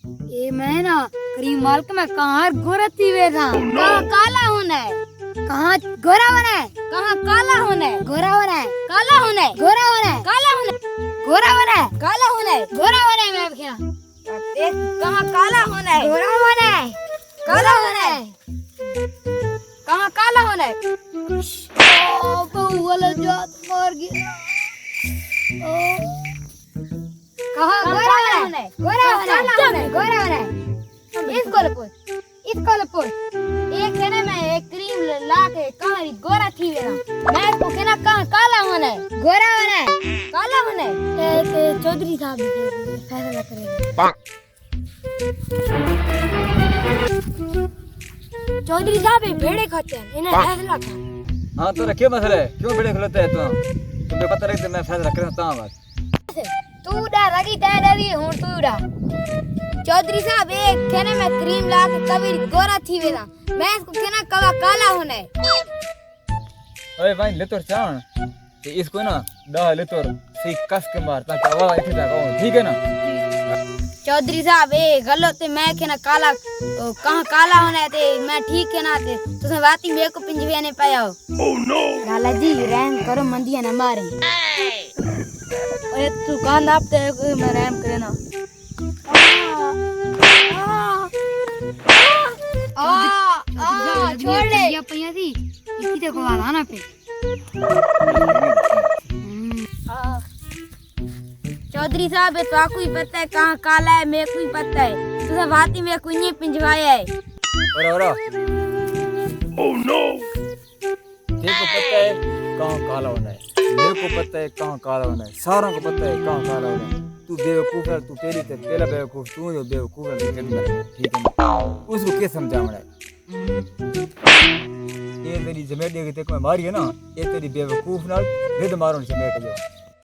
ये मैं ना क्रीम मार्क में कहाँ गोरा थी वे था, कहाँ काला होना है, कहाँ गोरा होना है, कहाँ काला होना है, गोरा होना है, काला होना है, गोरा होना है, काला होना है, गोरा होना है, काला होना है, गोरा होना है। मैं क्या देख कहाँ काला होना है, गोरा होना है, काला होना है, कहाँ काला होना है। ओ बहू वाला जात मार गया। कहाँ गोरा होना है, गोरा होना है, गोरा होना है। इसको लपोत, इसको लपोत। एक है ना मैं एक क्रीम ला के कहाँ गोरा थी मेरा, मैं इसको कहना कहाँ काला होना है, गोरा होना है, काला होना है। एक चौधरी साहब फैसला करेंगे। चौधरी साहब ये भेड़े खाते हैं, इन्हें फैसला कर। हाँ तेरा क्या मसला है, क्यों भेड़े खिलाते है तू? तुम्हें पता नहीं मैं फैसला करता हूँ बस। तू डा रगी तय डरी हूँ तू डा। चौधरी साहब एक कहने में क्रीम ला के कभी गोरा थी वेला, मैं इसको कहना कवा काला होना है। अरे भाई ले तोर चाण तो इसको ना डा ले तोर सी कस के मार ताकि आवाज इतनी तक हो, ठीक है ना? चौधरी साहब ए गलत है, मैं कहना काला कहाँ काला होना है ते मैं ठीक है ना ते तुझे बाती मेरे को पिंजवे ने पाया हो। लाला जी रहम करो मंदिया न मारे। अरे तू कान आपते है मैं रहम करे ना। छोड़ ले ये पहिया थी इसकी देखो आना पे। चौधरी साहब ये तो आपको ही पता है कहाँ काला है, मेरे को ही पता है, तुझे बाती मेरे को नहीं पिंजवाया है। और ओह नो, तेरे को पता है कहाँ काला होना है, मेरे को पता है कहाँ काला होना है, सारों को पता है कहाँ काला होना है। तू बेवकूफ है, तू पहला बेवकूफ तू जो बेवकूफ है, ठीक है ना? उसको क्या समझाना है? ये तेरी जमेट देख तेरे को मारी है ना, ये तेरी बेवकूफ नाल रिद मारो से मेट जो